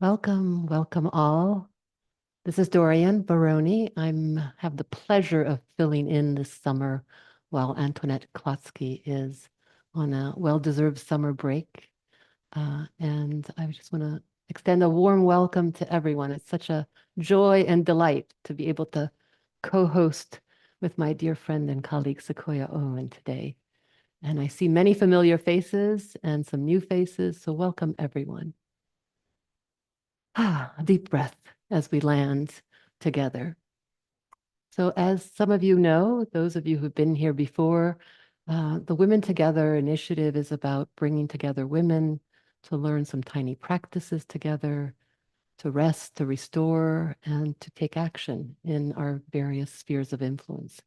Welcome, welcome all. This is Dorian, Baroni. Have the pleasure of filling in this summer while Antoinette Klatzky is on a well-deserved summer break. And I just want to extend a warm welcome to everyone. It's such a joy and delight to be able to co-host with my dear friend and colleague Sequoia Owen today. And I see many familiar faces and some new faces, so welcome everyone. A deep breath as we land together. So as some of you know, those of you who've been here before, the Women Together initiative is about bringing together women to learn some tiny practices together, to rest, to restore, and to take action in our various spheres of influence,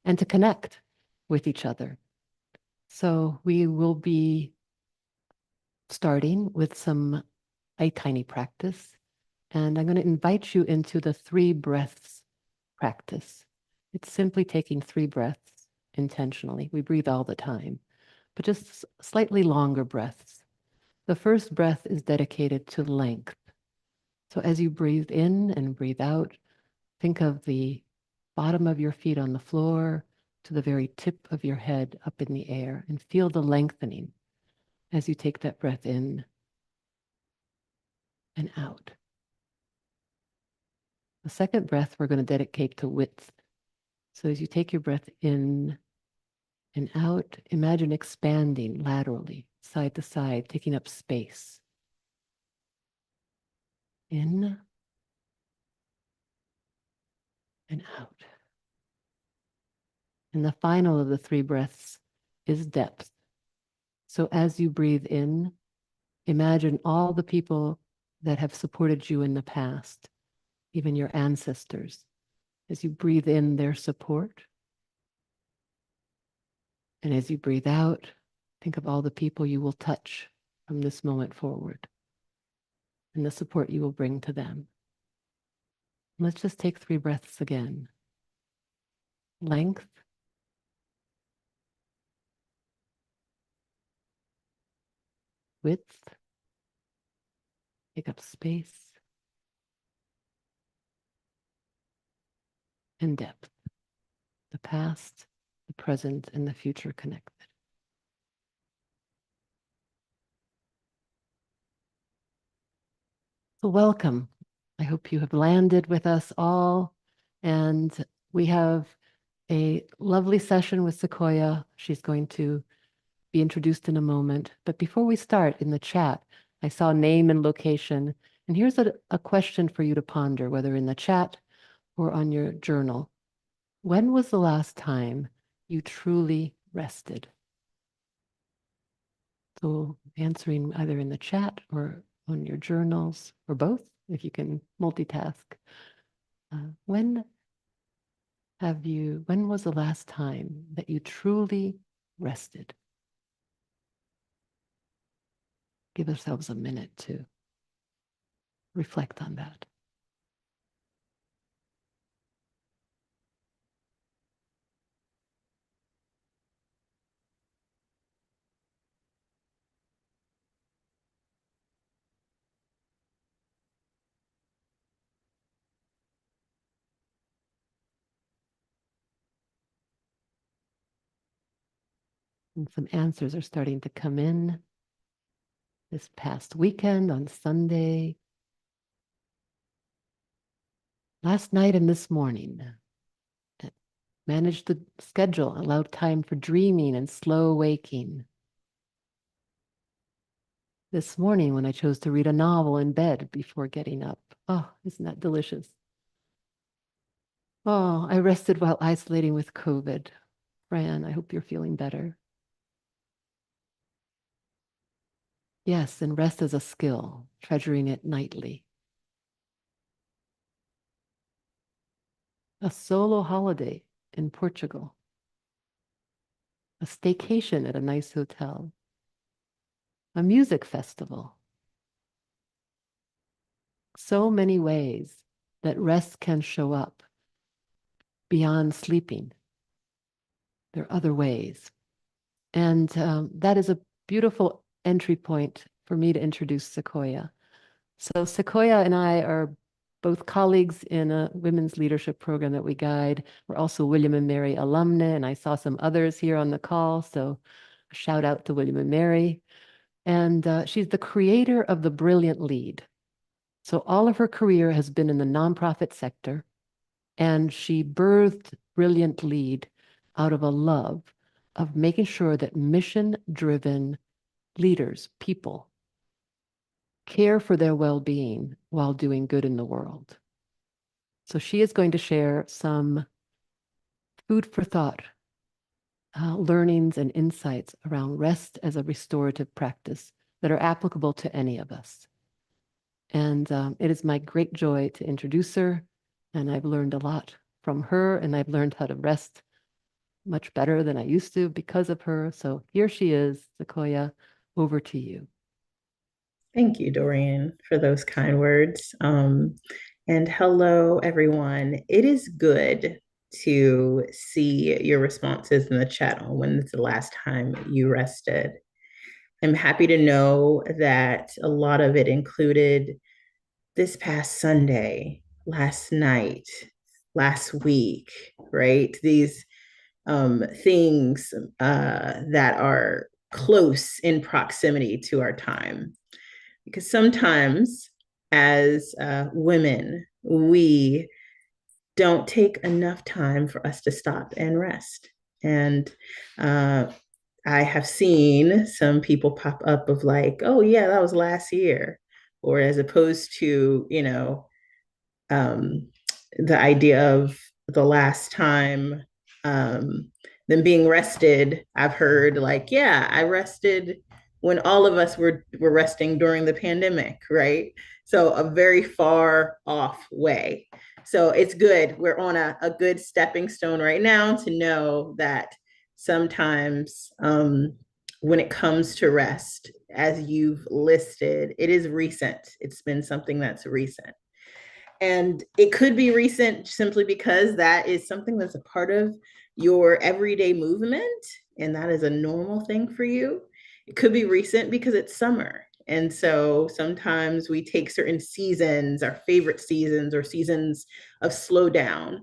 and to connect with each other. So we will be starting with a tiny practice. And I'm going to invite you into the 3 breaths practice. It's simply taking 3 breaths intentionally. We breathe all the time, but just slightly longer breaths. The first breath is dedicated to length. So as you breathe in and breathe out, think of the bottom of your feet on the floor to the very tip of your head up in the air, and feel the lengthening as you take that breath in and out. The second breath we're going to dedicate to width. So as you take your breath in and out, imagine expanding laterally, side to side, taking up space. In and out. And the final of the 3 breaths is depth. So as you breathe in, imagine all the people that have supported you in the past, even your ancestors. As you breathe in their support, and as you breathe out, think of all the people you will touch from this moment forward and the support you will bring to them. Let's just take 3 breaths again. Length, width, take up space, and depth. The past, the present, and the future connected. So welcome. I hope you have landed with us all. And we have a lovely session with Sequoia. She's going to be introduced in a moment. But before we start, in the chat, I saw name and location. And here's a question for you to ponder, whether in the chat or on your journal. When was the last time you truly rested? So answering either in the chat or on your journals, or both, if you can multitask. When was the last time that you truly rested? Give ourselves a minute to reflect on that. And some answers are starting to come in. This past weekend on Sunday, last night and this morning, managed the schedule, allowed time for dreaming and slow waking. This morning when I chose to read a novel in bed before getting up. Oh, isn't that delicious? Oh, I rested while isolating with COVID. Fran, I hope you're feeling better. Yes, and rest is a skill, treasuring it nightly. A solo holiday in Portugal. A staycation at a nice hotel. A music festival. So many ways that rest can show up beyond sleeping. There are other ways. And that is a beautiful entry point for me to introduce Sequoia. So Sequoia and I are both colleagues in a women's leadership program that we guide. We're also William and Mary alumni, and I saw some others here on the call. So a shout out to William and Mary. And she's the creator of the Brilliant Lead. So all of her career has been in the nonprofit sector, and she birthed Brilliant Lead out of a love of making sure that mission-driven leaders, people, care for their well-being while doing good in the world. So she is going to share some food for thought, learnings and insights around rest as a restorative practice that are applicable to any of us. And it is my great joy to introduce her. And I've learned a lot from her, and I've learned how to rest much better than I used to because of her. So here she is, Sequoia, over to you. Thank you, Dorian, for those kind words. And hello, everyone. It is good to see your responses in the chat on when it's the last time you rested. I'm happy to know that a lot of it included this past Sunday, last night, last week, right? These things that are close in proximity to our time. Because sometimes as women, we don't take enough time for us to stop and rest. And I have seen some people pop up of like, oh, yeah, that was last year. Or as opposed to, um, the idea of the last time them being rested. I've heard like, yeah, I rested when all of us were resting during the pandemic, right? So a very far off way. So it's good. We're on a good stepping stone right now to know that sometimes when it comes to rest, as you've listed, it is recent. It's been something that's recent. And it could be recent simply because that is something that's a part of your everyday movement, and that is a normal thing for you. It could be recent because it's summer. And so sometimes we take certain seasons, our favorite seasons or seasons of slowdown,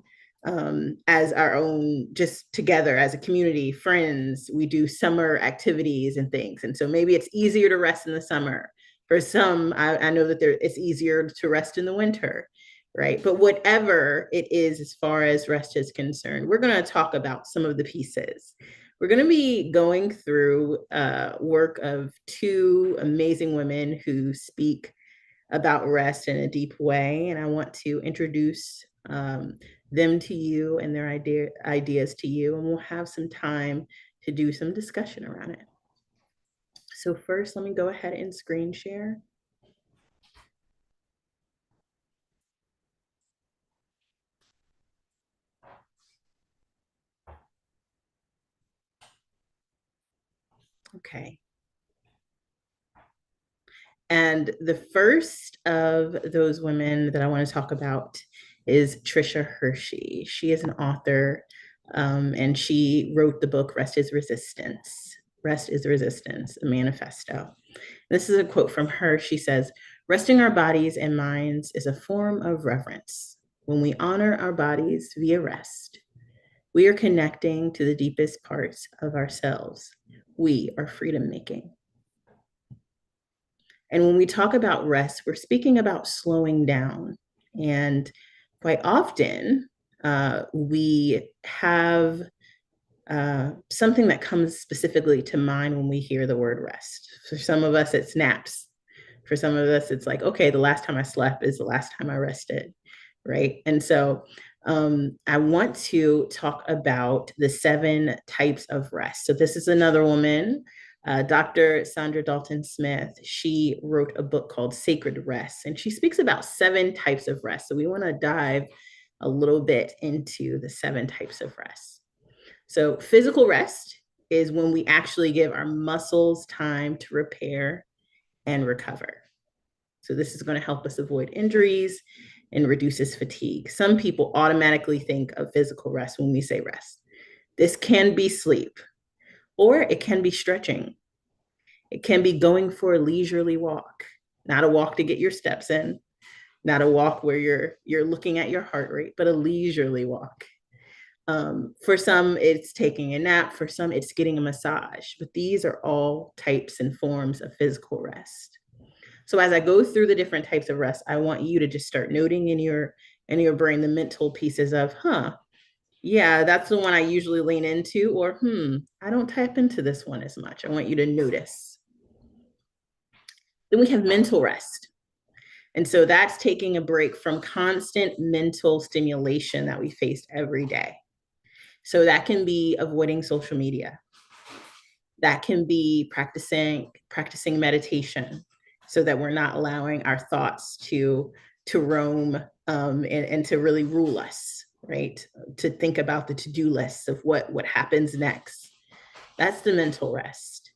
as our own, just together as a community, friends. We do summer activities and things. And so maybe it's easier to rest in the summer. For some, I know that it's easier to rest in the winter, right? But whatever it is, as far as rest is concerned, we're going to talk about some of the pieces. We're going to be going through work of two amazing women who speak about rest in a deep way. And I want to introduce them to you and their ideas to you. And we'll have some time to do some discussion around it. So first, let me go ahead and screen share. Okay. And the first of those women that I want to talk about is Tricia Hershey. She is an author, and she wrote the book Rest is Resistance. Rest is Resistance, a manifesto. This is a quote from her. She says, resting our bodies and minds is a form of reverence. When we honor our bodies via rest, we are connecting to the deepest parts of ourselves. We are freedom making. And when we talk about rest, we're speaking about slowing down. And quite often, we have something that comes specifically to mind when we hear the word rest. For some of us, it's naps. For some of us, it's like, okay, the last time I slept is the last time I rested, right? And so I want to talk about the 7 types of rest. So this is another woman, Dr. Sandra Dalton Smith. She wrote a book called Sacred Rest, and she speaks about 7 types of rest. So we want to dive a little bit into the 7 types of rest. So physical rest is when we actually give our muscles time to repair and recover. So this is going to help us avoid injuries and reduces fatigue. Some people automatically think of physical rest when we say rest. This can be sleep, or it can be stretching. It can be going for a leisurely walk. not a walk to get your steps in, not a walk where you're looking at your heart rate, but a leisurely walk. For some, it's taking a nap. For some, it's getting a massage. But these are all types and forms of physical rest. So as I go through the different types of rest, I want you to just start noting in your brain the mental pieces of, yeah, that's the one I usually lean into, or I don't tap into this one as much. I want you to notice. Then we have mental rest. And so that's taking a break from constant mental stimulation that we face every day. So that can be avoiding social media. That can be practicing meditation so that we're not allowing our thoughts to roam and to really rule us, right? To think about the to-do lists of what happens next. That's the mental rest.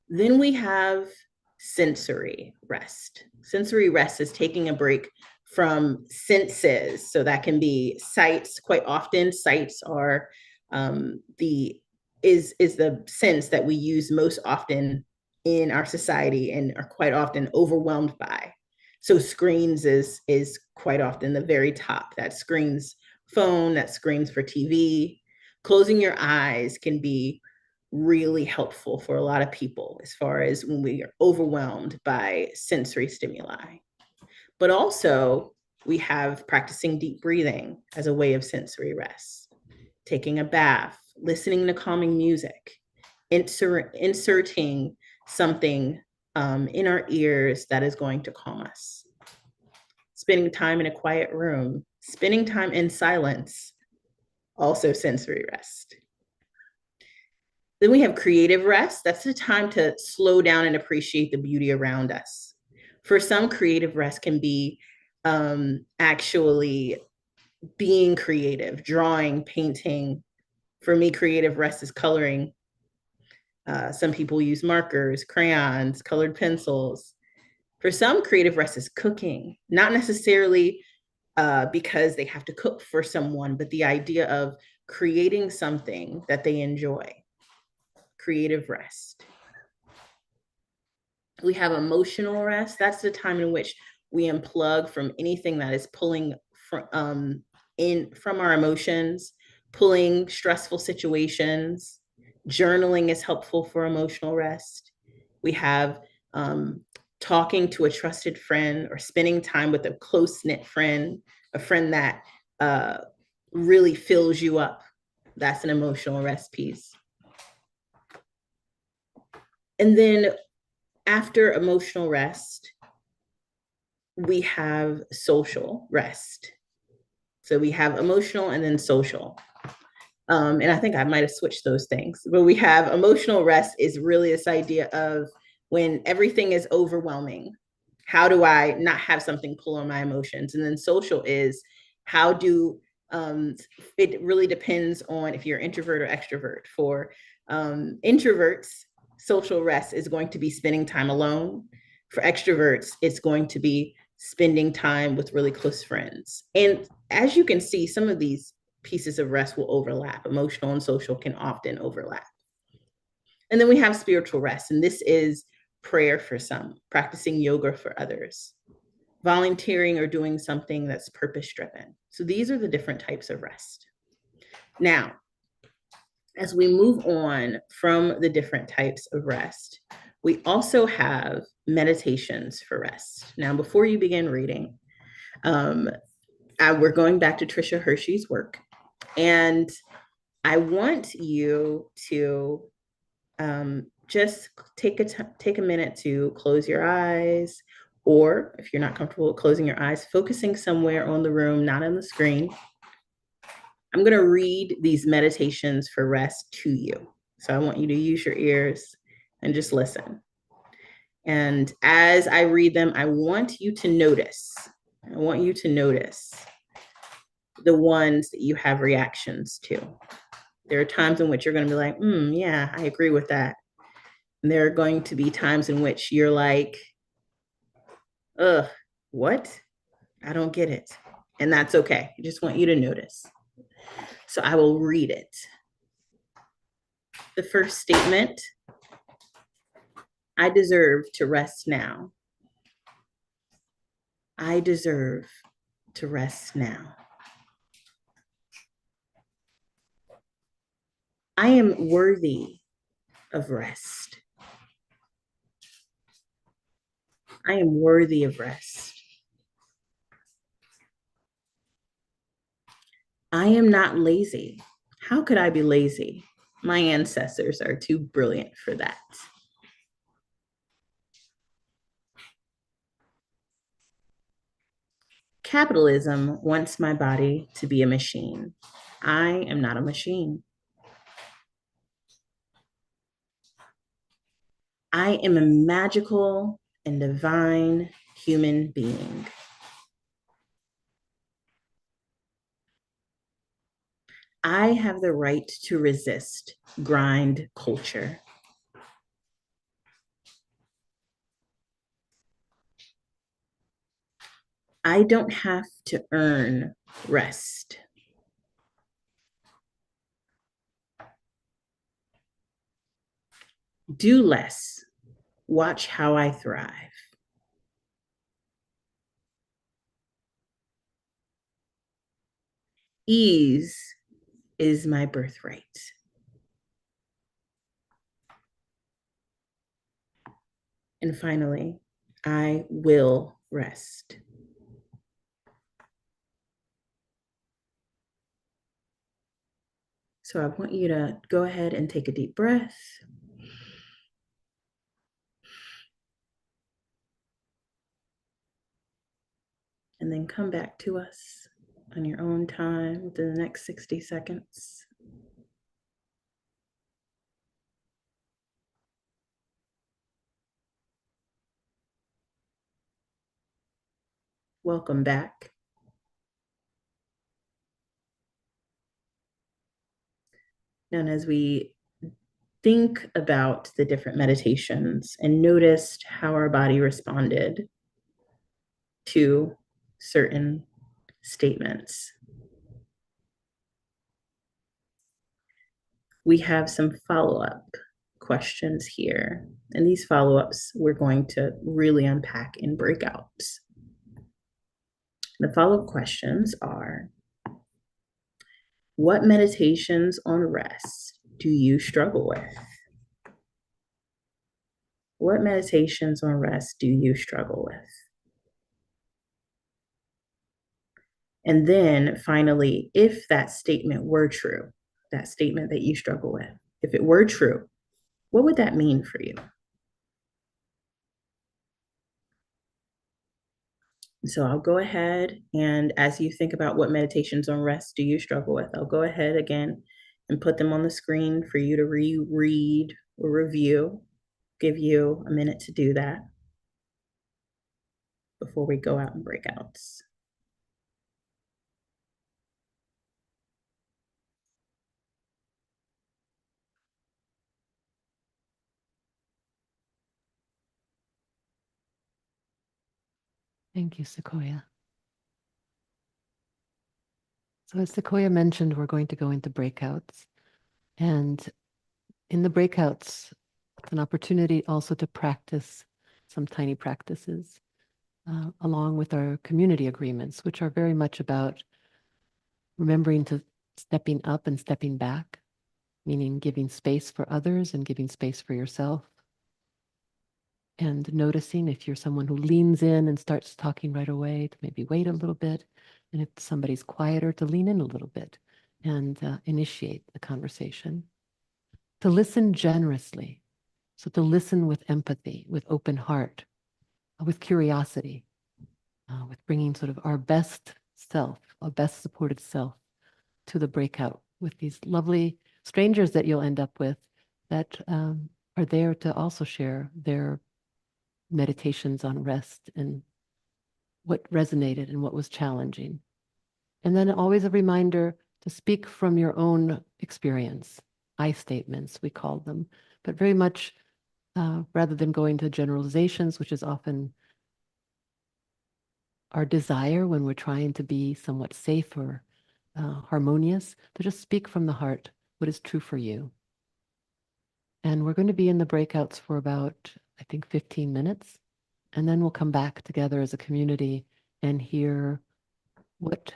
Then we have sensory rest. Sensory rest is taking a break from senses. So that can be sights. Quite often, sights are the sense that we use most often in our society and are quite often overwhelmed by. So screens is quite often the very top. That screens phone, that screens for TV. Closing your eyes can be really helpful for a lot of people as far as when we are overwhelmed by sensory stimuli. But also, we have practicing deep breathing as a way of sensory rest, taking a bath, listening to calming music, inserting something in our ears that is going to calm us, spending time in a quiet room, spending time in silence, also sensory rest. Then we have creative rest. That's the time to slow down and appreciate the beauty around us. For some, creative rest can be actually being creative, drawing, painting. For me, creative rest is coloring. Some people use markers, crayons, colored pencils. For some, creative rest is cooking, not necessarily because they have to cook for someone, but the idea of creating something that they enjoy. Creative rest. We have emotional rest. That's the time in which we unplug from anything that is pulling from our emotions, pulling stressful situations. Journaling is helpful for emotional rest. We have talking to a trusted friend or spending time with a close-knit friend, a friend that really fills you up. That's an emotional rest piece. And then after emotional rest, we have social rest. So we have emotional and then social. And I think I might have switched those things, but we have emotional rest is really this idea of when everything is overwhelming, how do I not have something pull on my emotions? And then social is how do, it really depends on if you're introvert or extrovert. For introverts, social rest is going to be spending time alone. For extroverts, it's going to be spending time with really close friends. And as you can see, some of these pieces of rest will overlap. Emotional and social can often overlap. And then we have spiritual rest, and this is prayer for some, practicing yoga for others, volunteering or doing something that's purpose-driven. So these are the different types of rest. Now, as we move on from the different types of rest, we also have meditations for rest. Now, before you begin reading, we're going back to Tricia Hershey's work. And I want you to just take a minute to close your eyes, or if you're not comfortable with closing your eyes, focusing somewhere on the room, not on the screen. I'm going to read these meditations for rest to you. So I want you to use your ears and just listen. And as I read them, I want you to notice. I want you to notice the ones that you have reactions to. There are times in which you're going to be like, yeah, I agree with that. And there are going to be times in which you're like, what? I don't get it. And that's okay. I just want you to notice. So I will read it. The first statement I deserve to rest now. I deserve to rest now. I am worthy of rest. I am worthy of rest. I am not lazy. How could I be lazy? My ancestors are too brilliant for that. Capitalism wants my body to be a machine. I am not a machine. I am a magical and divine human being. I have the right to resist grind culture. I don't have to earn rest. Do less. Watch how I thrive. Ease is my birthright. And finally, I will rest. So I want you to go ahead and take a deep breath. And then come back to us on your own time within the next 60 seconds. Welcome back. And as we think about the different meditations and noticed how our body responded to certain statements, we have some follow-up questions here. And these follow-ups we're going to really unpack in breakouts. The follow-up questions are, what meditations on rest do you struggle with? What meditations on rest do you struggle with? And then finally, if that statement were true, that statement that you struggle with, if it were true, what would that mean for you? So I'll go ahead, and as you think about what meditations on rest do you struggle with, I'll go ahead again and put them on the screen for you to reread or review. Give you a minute to do that before we go out and breakouts. Thank you, Sequoia. So as Sequoia mentioned, we're going to go into breakouts. And in the breakouts, it's an opportunity also to practice some tiny practices along with our community agreements, which are very much about remembering to stepping up and stepping back, meaning giving space for others and giving space for yourself. And noticing if you're someone who leans in and starts talking right away, to maybe wait a little bit. And if somebody's quieter, to lean in a little bit and initiate the conversation. To listen generously. So to listen with empathy, with open heart, with curiosity, with bringing sort of our best self, our best supported self to the breakout with these lovely strangers that you'll end up with that are there to also share their meditations on rest and what resonated and what was challenging. And then always a reminder to speak from your own experience, I statements, we call them, but very much rather than going to generalizations, which is often our desire when we're trying to be somewhat safe or harmonious, to just speak from the heart what is true for you. And we're going to be in the breakouts for about I think, 15 minutes. And then we'll come back together as a community and hear what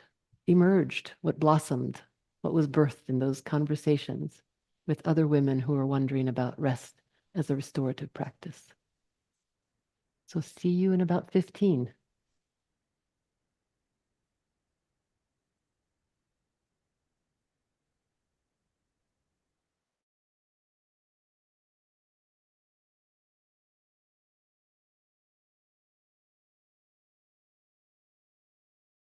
emerged, what blossomed, what was birthed in those conversations with other women who are wondering about rest as a restorative practice. So see you in about 15.